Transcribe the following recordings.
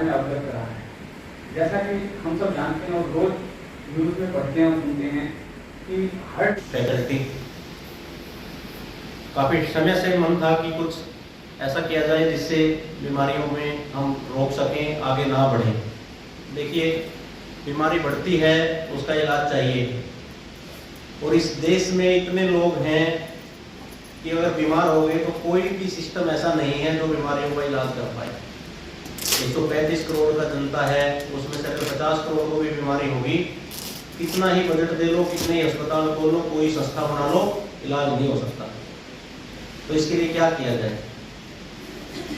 बारे में अवगत करा है। जैसा कि हम सब जानते हैं और रोज न्यूज़ में पढ़ते हैं और सुनते हैं कि हार्ट फैकल्टी काफ़ी समय से मन था कि कुछ ऐसा किया जाए जिससे बीमारियों में हम रोक सकें, आगे ना बढ़ें। देखिए, बीमारी बढ़ती है, उसका इलाज चाहिए, और इस देश में इतने लोग हैं कि अगर बीमार हो गए तो कोई भी सिस्टम ऐसा नहीं है जो बीमारियों का इलाज कर पाए। 135 करोड़ का जनता है, उसमें से अगर 50 करोड़ को भी बीमारी होगी, कितना ही बजट दे लो, कितने ही अस्पताल खोलो, कोई संस्था बना लो, इलाज नहीं हो सकता। तो इसके लिए क्या किया जाए?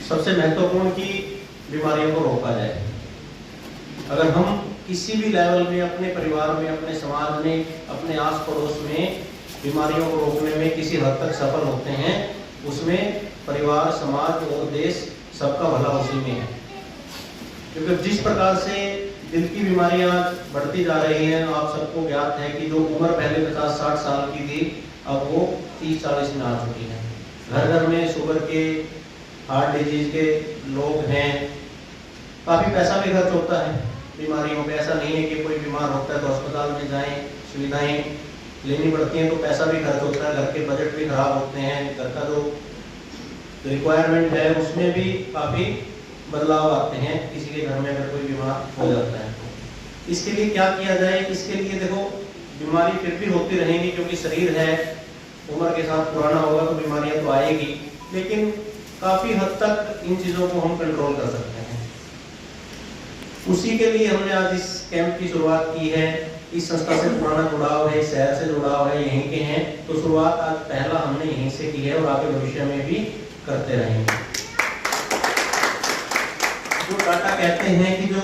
सबसे महत्वपूर्ण कि बीमारियों को रोका जाए। अगर हम किसी भी लेवल में, अपने परिवार में, अपने समाज में, अपने आस पड़ोस में बीमारियों को रोकने में किसी हद तक सफल होते हैं, उसमें परिवार, समाज और देश सबका भला उसी में है। क्योंकि जिस प्रकार से दिल की बीमारियां बढ़ती जा रही हैं, आप सबको ज्ञात है कि जो उम्र पहले 50-60 साल की थी, अब वो 30-40 में आ चुकी है। घर घर में शुगर के, हार्ट डिजीज के लोग हैं। काफ़ी पैसा भी खर्च होता है बीमारियों पे। ऐसा नहीं है कि कोई बीमार होता है तो अस्पताल में जाएं, सुविधाएं लेनी पड़ती हैं तो पैसा भी खर्च होता है, घर के बजट भी खराब होते हैं, घर का जो रिक्वायरमेंट है उसमें भी काफ़ी बदलाव आते हैं किसी के घर में अगर कोई बीमार हो जाता है। इसके लिए क्या किया जाए? इसके लिए देखो, बीमारी फिर भी होती रहेंगी क्योंकि शरीर है, उम्र के साथ पुराना होगा तो बीमारियां तो आएगी, लेकिन काफ़ी हद तक इन चीज़ों को हम कंट्रोल कर सकते हैं। उसी के लिए हमने आज इस कैंप की शुरुआत की है। इस संस्था से पुराना जुड़ाव है, इस शहर से जुड़ाव है, यहीं के हैं, तो शुरुआत आज पहला हमने यहीं से की है और आगे भविष्य में भी करते रहेंगे। जो डाटा कहते हैं कि जो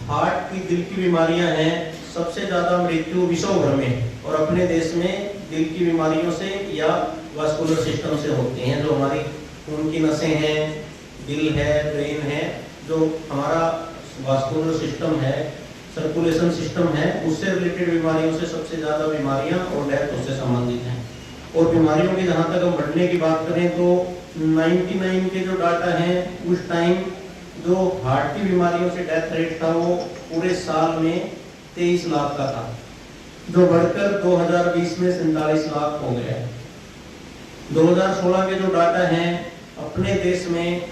हार्ट की, दिल की बीमारियां हैं, सबसे ज़्यादा मृत्यु विश्व भर में और अपने देश में दिल की बीमारियों से या वास्कुलर सिस्टम से होती हैं। जो हमारी खून की नसें हैं, दिल है, ब्रेन है, जो हमारा वास्कुलर सिस्टम है, सर्कुलेशन सिस्टम है, उससे रिलेटेड बीमारियों से सबसे ज़्यादा बीमारियां और डेथ उससे संबंधित हैं। और बीमारियों की जहाँ तक हम बढ़ने की बात करें तो 99 के जो डाटा हैं, उस टाइम जो हार्ट की बीमारियों से डेथ रेट था वो पूरे साल में 23 लाख का था, जो बढ़कर 2020 में 47 लाख हो गया है। 2016 के जो डाटा हैं, अपने देश में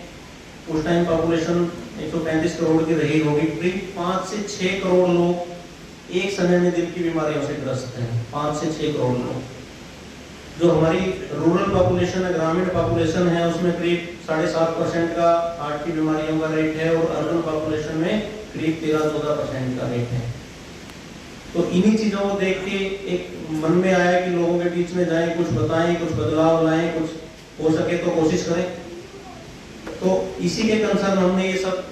उस टाइम पॉपुलेशन 135 करोड़ की रही होगी, करीब 5 से 6 करोड़ लोग एक समय में दिल की बीमारियों से ग्रस्त हैं। 5 से 6 करोड़ लोग। जो हमारी रूरल पॉपुलेशन है, ग्रामीण पॉपुलेशन है, उसमें करीब 7.5% का हार्ट की बीमारियों का रेट है और अर्बन पॉपुलेशन में करीब 13-14% का रेट है। तो इन्हीं चीज़ों को देख के एक मन में आया कि लोगों के बीच में जाएं, कुछ बताएं, कुछ बदलाव लाएं, कुछ हो सके तो कोशिश करें। तो इसी के कंसर्न हमने ये सब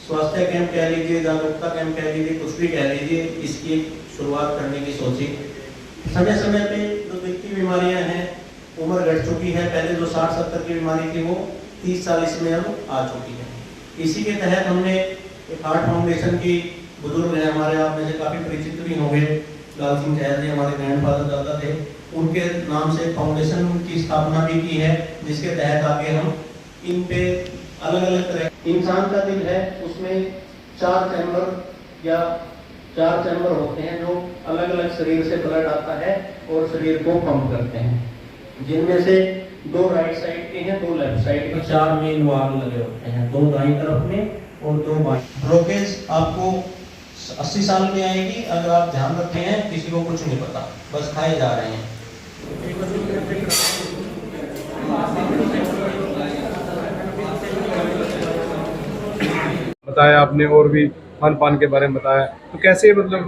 स्वास्थ्य कैंप कह लीजिए, जागरूकता कैंप कह लीजिए, कुछ भी कह लीजिए, इसकी शुरुआत करने की सोची। समय समय पे जो दिल की बीमारियां हैं, उम्र घट चुकी है, पहले जो 60-70 की बीमारी थी वो 30-40 में अब आ चुकी है। इसी के तहत हमने एक हार्ट फाउंडेशन की, बुजुर्ग हैं हमारे, आप में से काफ़ी परिचित भी होंगे, लाल सिंह चहल जी हमारे ग्रैंडफादर दादा थे, उनके नाम से फाउंडेशन की स्थापना भी की है, जिसके तहत आगे हम इन पे अलग अलग तरह, इंसान का दिल है उसमें 4 चैम्बर होते हैं जो अलग अलग शरीर से ब्लड आता है और शरीर को पंप करते हैं, जिनमें से 2 राइट साइड के हैं, 2 लेफ्ट साइड के। 4 मेन वाल्व लगे होते हैं, 2 दाईं तरफ में और 2 बाईं। ब्लॉकेज आपको 80 साल में आएगी अगर आप ध्यान रखे हैं, किसी को कुछ नहीं पता, बस खाए जा रहे हैं। बताया आपने और भी खान पान के बारे में बताया, तो कैसे मतलब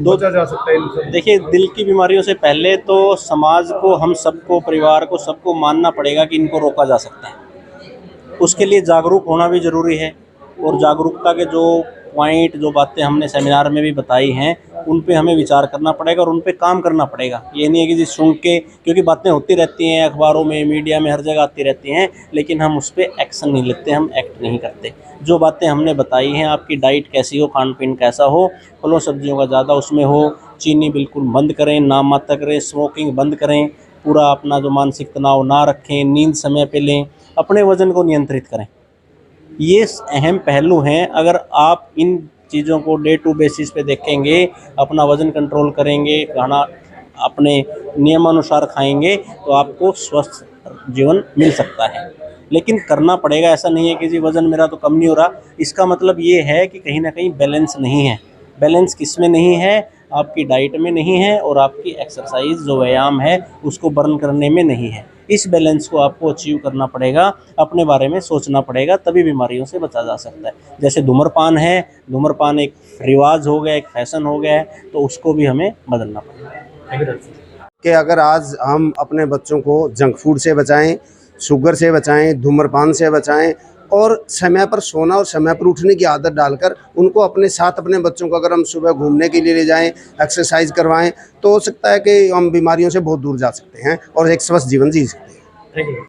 बचा जा सकता है इन सब? देखिए, दिल की बीमारियों से पहले तो समाज को, हम सबको, परिवार को, सबको मानना पड़ेगा कि इनको रोका जा सकता है। उसके लिए जागरूक होना भी ज़रूरी है और जागरूकता के जो पॉइंट, जो बातें हमने सेमिनार में भी बताई हैं, उन पे हमें विचार करना पड़ेगा और उन पे काम करना पड़ेगा। ये नहीं है कि जिस सुन के, क्योंकि बातें होती रहती हैं अखबारों में, मीडिया में, हर जगह आती रहती हैं, लेकिन हम उस पर एक्शन नहीं लेते, हम एक्ट नहीं करते। जो बातें हमने बताई हैं, आपकी डाइट कैसी हो, खान पीन कैसा हो, फलों सब्जियों का ज़्यादा उसमें हो, चीनी बिल्कुल बंद करें, नाम मात्र करें, स्मोकिंग बंद करें, पूरा अपना जो मानसिक तनाव ना रखें, नींद समय पे लें, अपने वज़न को नियंत्रित करें। ये अहम पहलू हैं। अगर आप इन चीज़ों को डे टू बेसिस पे देखेंगे, अपना वज़न कंट्रोल करेंगे, खाना अपने नियमानुसार खाएंगे, तो आपको स्वस्थ जीवन मिल सकता है। लेकिन करना पड़ेगा, ऐसा नहीं है कि जी वज़न मेरा तो कम नहीं हो रहा। इसका मतलब ये है कि कहीं ना कहीं बैलेंस नहीं है। बैलेंस किस में नहीं है? आपकी डाइट में नहीं है और आपकी एक्सरसाइज जो व्यायाम है उसको बर्न करने में नहीं है। इस बैलेंस को आपको अचीव करना पड़ेगा, अपने बारे में सोचना पड़ेगा, तभी बीमारियों से बचा जा सकता है। जैसे धूम्रपान है, धूम्रपान एक रिवाज हो गया, एक फैशन हो गया है, तो उसको भी हमें बदलना पड़ेगा। कि अगर आज हम अपने बच्चों को जंक फूड से बचाएं, शुगर से बचाएं, धूम्रपान से बचाएं और समय पर सोना और समय पर उठने की आदत डालकर उनको अपने साथ, अपने बच्चों को अगर हम सुबह घूमने के लिए ले जाएं, एक्सरसाइज करवाएं, तो हो सकता है कि हम बीमारियों से बहुत दूर जा सकते हैं और एक स्वस्थ जीवन जी सकते हैं। Thank you.